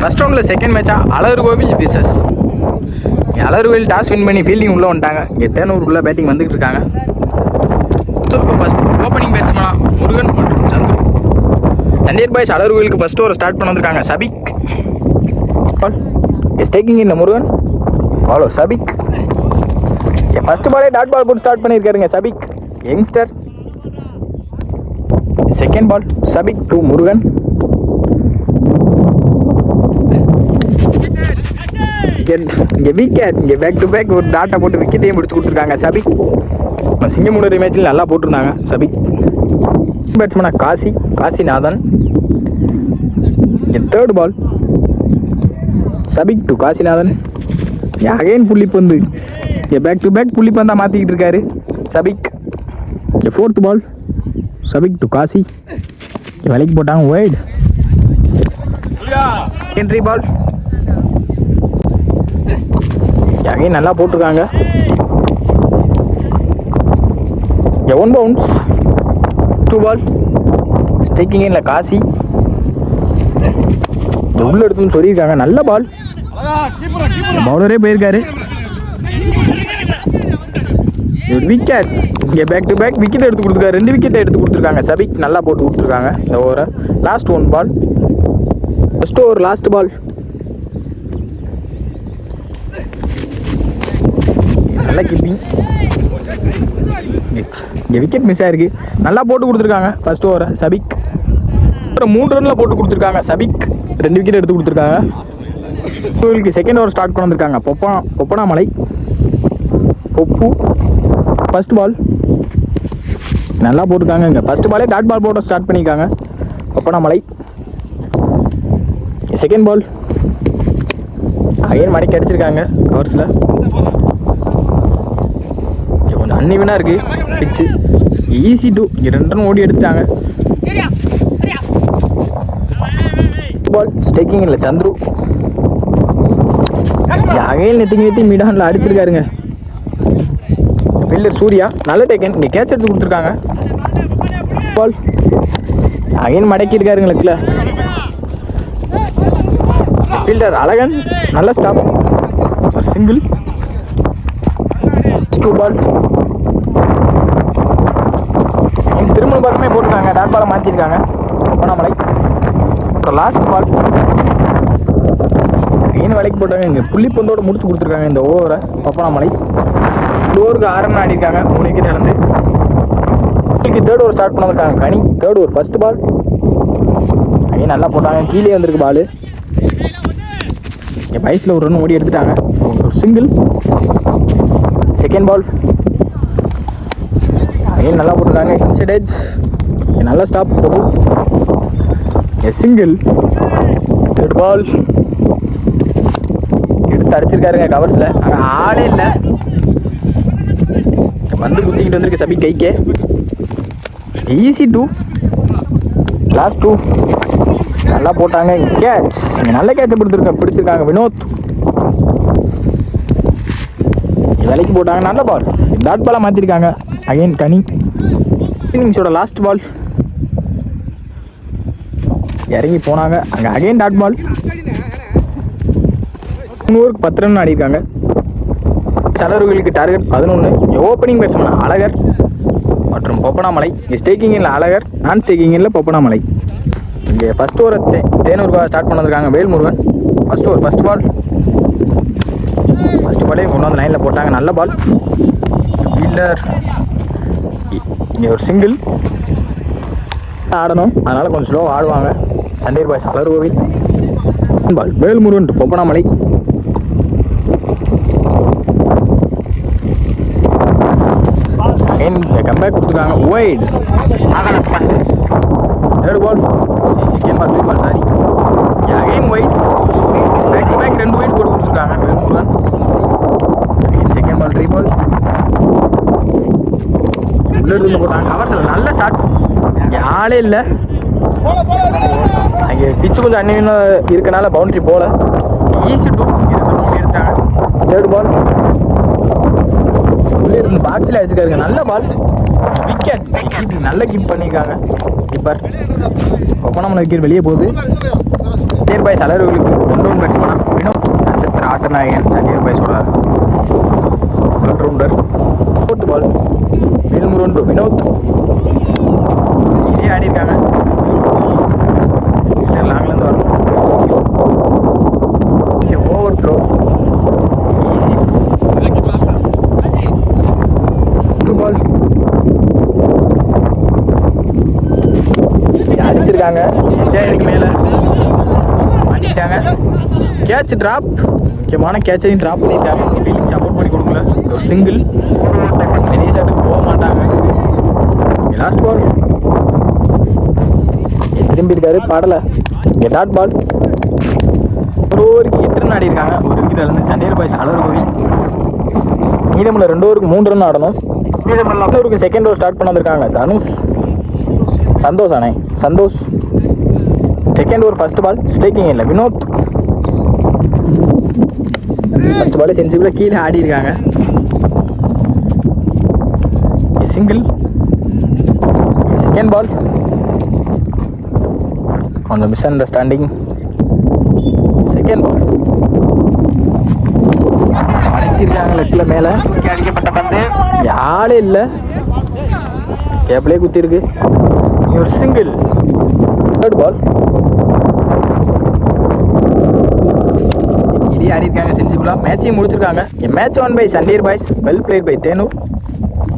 First ரவுண்டில் second மேட்சா அழகர்கோவில் விசஸ் அழகர்கோவில் டாஸ் வின் பண்ணி ஃபீல்டிங் உள்ளே வந்துட்டாங்க. இங்கே தேனூருக்குள்ளே பேட்டிங் வந்துகிட்டு இருக்காங்க. ஃபர்ஸ்ட் ஓப்பனிங் பேட்ஸ்மேனா முருகன் மற்றும் சந்துரு. தண்ணீர் பாய்ஸ் அழகர்கோவிலுக்கு ஃபர்ஸ்ட் ஓவர் ஸ்டார்ட் பண்ண வந்திருக்காங்க. சபிக் டேக்கிங் இன் முருகன் பாலோ சபிக். ஃபர்ஸ்ட் பாலே டாட் பால் போட்டு ஸ்டார்ட் பண்ணியிருக்காருங்க Shafiq youngster. Second ball Shafiq to Murugan. இங்கே விக்கெட், இங்கே பேக் டு பேக் ஒரு டாட்டை போட்டு விக்கெட்டையும் முடிச்சு கொடுத்துருக்காங்க சபிக். சிங்கமுனரி மேட்சில் நல்லா போட்டிருந்தாங்க சபிக். பேட்ஸ்மேனா Kasinathan. Third ball Shafiq to Kasinathan. Again புள்ளிப்பந்து, இங்கே பேக் டு பேக் புள்ளிப்பந்தாக மாற்றிக்கிட்டு இருக்காரு Shafiq. Fourth ball Shafiq to Kasi. விலைக்கு போட்டாங்க வைட். என்ட்ரி பால் அகைன் நல்லா போட்டிருக்காங்க. One bounce. 2 பால் ஸ்ட்ரைக்கிங் இல்லை காசி. உள்ள எடுத்துன்னு சொல்லியிருக்காங்க. நல்ல பால், பவுலரே போயிருக்காரு. விக்கெட், இங்கே பேக் டு பேக் விக்கெட் எடுத்து கொடுத்துருக்காரு. 2 விக்கெட்டை எடுத்து கொடுத்துருக்காங்க சபிக். நல்லா போட்டு கொடுத்துருக்காங்க இந்த ஓவரை. Last 1 ball. First over last ball. நல்ல கீப்பிங். இங்கே விக்கெட் மிஸ் ஆயிருக்கு. நல்லா போட்டு கொடுத்துருக்காங்க ஃபர்ஸ்ட் ஓவரை சபிக். 3 ரனில் போட்டு கொடுத்துருக்காங்க சபிக். 2 விக்கெட் எடுத்து கொடுத்துருக்காங்க. இவங்களுக்கு செகண்ட் ஓவர் ஸ்டார்ட் பண்ண வந்திருக்காங்க. பொப்பனாமலை பொப்பு. ஃபர்ஸ்ட் பால் நல்லா போட்டிருக்காங்க. இங்கே ஃபர்ஸ்ட் பாலே டாட் பால் போட்டு ஸ்டார்ட் பண்ணியிருக்காங்க பொப்பனாமலை. செகண்ட் பால் அகைன் மடக்கி அடிச்சிருக்காங்க கவர்ஸில். கொஞ்சம் அன்னிவனாக இருக்குது பிச்சு. Easy two. 2 ரன் ஓடி எடுத்துட்டாங்க. பால் ஸ்டேக்கிங் இல்லை சந்துரு. அகைன் நெத்தி மிடானில் அடிச்சிருக்காருங்க ஃபீல்டர் சூர்யா. நல்ல டேக்கன். இங்கே கேட்ச் எடுத்து கொடுத்துருக்காங்க. பால் அகைன் மடக்கி இருக்காருங்களுக்குல ஃபீல்டர் அழகன். நல்ல ஸ்டாப், ஒரு சிங்கிள். 2 பால் திரும்ப பக்கமே போட்டுருக்காங்க. டாட் பாலை மாற்றிருக்காங்க பொப்பனாமலை. அப்புறம் லாஸ்ட் பால் அகைன் வேலைக்கு போட்டாங்க. இங்கே புள்ளிப்பந்தோடு முடிச்சு கொடுத்துருக்காங்க இந்த ஓவரை பொப்பனாமலை. ஓவருக்கு 6 ரன் ஆடிருக்காங்க 3 விக்கெட் இழந்து. தேர்ட் ஓவர் ஸ்டார்ட் பண்ணிருக்காங்க கனி. Third over first ball again நல்லா போட்டாங்க. கீழே வந்திருக்கு பால். என் வயசில் 1 ரன் ஓடி எடுத்துட்டாங்க. ஒரு சிங்கிள். செகண்ட் பால் அகைன் நல்லா போட்டிருக்காங்க. இன்சைட் எட்ஜ் நல்லா ஸ்டாப் போகும். சிங்கிள். தேர்ட் பால் எடுத்து அடிச்சிருக்காருங்க கவர்ஸில். அங்கே ஆளே இல்லை. வந்து குத்திக்கிட்டு வந்திருக்கு சபிக் கைக்கே. ஈஸி 2. லாஸ்ட் 2 நல்லா போட்டாங்க. கேட்ச், நல்ல கேட்சை பிடிச்சிருக்காங்க வினோத். விலைக்கு போட்டாங்க. நல்ல பால், டாட் பாலாக மாற்றிருக்காங்க அகைன் கனி. இன்னிங்ஸோட லாஸ்ட் பால் இறங்கி போனாங்க. அங்கே அகைன் டாட் பால். 3 ஓவருக்கு 10 ரன் ஆடிருக்காங்க. சலர்களுக்கு டார்கெட் 11. ஓப்பனிங் பேட்ஸ்மேன் அழகர் மற்றும் பொப்பனாமலை. இங்கே ஸ்டேக்கிங்கில் அழகர், நான் ஸ்டேக்கிங்கில் பொப்பனாமலை. இங்கே ஃபர்ஸ்ட் ஓவரை தேனூருக்காக ஸ்டார்ட் பண்ணிருக்காங்க Velmurugan. First over first ball கொண்டு வந்து லைனில் போட்டாங்க. நல்ல பால். ஃபீல்டர் இங்கே ஒரு சிங்கிள். ஆடணும், அதனால் கொஞ்சம் ஸ்லோவாக ஆடுவாங்க சண்டேர் boys Alagarkovil. Ball Velmurugan Poppanamalai. Comeback கொடுத்துருக்காங்க. Wide. Third ball second ball three ball sorry again wide. Back to back 2 wide போட்டு கொடுத்துருக்காங்க வேல்முருகன். செகண்ட் பால் 3 பால் உள்ள எடுத்து போட்டாங்க. கவர்ஸில் நல்ல ஷாட். இங்கே ஆளே இல்லை. அங்கே பிச்சு கொஞ்சம் அன்னியனாக இருக்கனால பவுண்டரி போல. ஈஸி 2 எடுத்தாங்க. தேர்ட் பால் உள்ளே இருந்து பாக்ஸில் அடிச்சுக்காருங்க. நல்ல பால். விக்கெட். நல்ல கீப் பண்ணியிருக்காங்க கீப்பர். பொப்பனாமலை விக்கெட் வெளியே போகுது. சண்டியர் பாய்ஸ் அலறுகளுக்கு 1 பேட்ஸ்மேனா வினோத் நட்சத்திர ஆட்ட நாயகன் சண்டியர் பாய்ஸோட ஆல்ரவுண்டர். 4th பால் மேல்முருகன் வினோத் இதே ஆடி இருக்காங்க. லாங்லேருந்து வரணும். Over throw easy. 2 பால் அடிச்சிருக்காங்க. என்ஜாயிருக்கு மேலே மாட்டிட்டாங்க. கேட்ச் ட்ராப், முக்கியமான கேட்சையும் ட்ராப் பண்ணியிருக்காங்க. ஃபீல்டிங் சப்போர்ட் பண்ணி கொடுக்கல. ஒரு சிங்கிள். பெரிய ஷாட்டுக்கு போக மாட்டாங்க. லாஸ்ட் பால் திரும்பி இருக்காரு பாடலை. இங்கே டாட் பால். ஒரு ஓவருக்கு 8 ரன் ஆடி இருக்காங்க. ஒரு விக்கெட் இருந்து சண்டியர் பாய்ஸ் அலறுகோவி. மீதமுள்ள 2 ஓவருக்கு 3 ரன் ஆடணும். மீதமுள்ள செகண்ட் ஓவர் ஸ்டார்ட் பண்ண வந்திருக்காங்க. தனுஷ் சந்தோஷ் அணை Santhosh. Second over first ball striking இல்லை. வினோத் ஃபர்ஸ்ட் பால் சென்சிபிளாக கீழே ஆடி இருக்காங்க. சிங்கிள். செகண்ட் பால் கொஞ்சம் மிஸ் அண்டர்ஸ்டாண்டிங். செகண்ட் பால் அடிக்கிருக்காங்க லெக்கில் மேலே. அடிக்கப்பட்ட பந்து யாரே இல்லை. கேப்லேயே குத்திருக்கு. ஒரு சிங்கிள். தேர்ட் பால் இதே ஆடி இருக்காங்க சென்சிபிளாக. மேட்சையும் முடிச்சிருக்காங்க. Match won by Sandiyar boys. Well played by Thenur.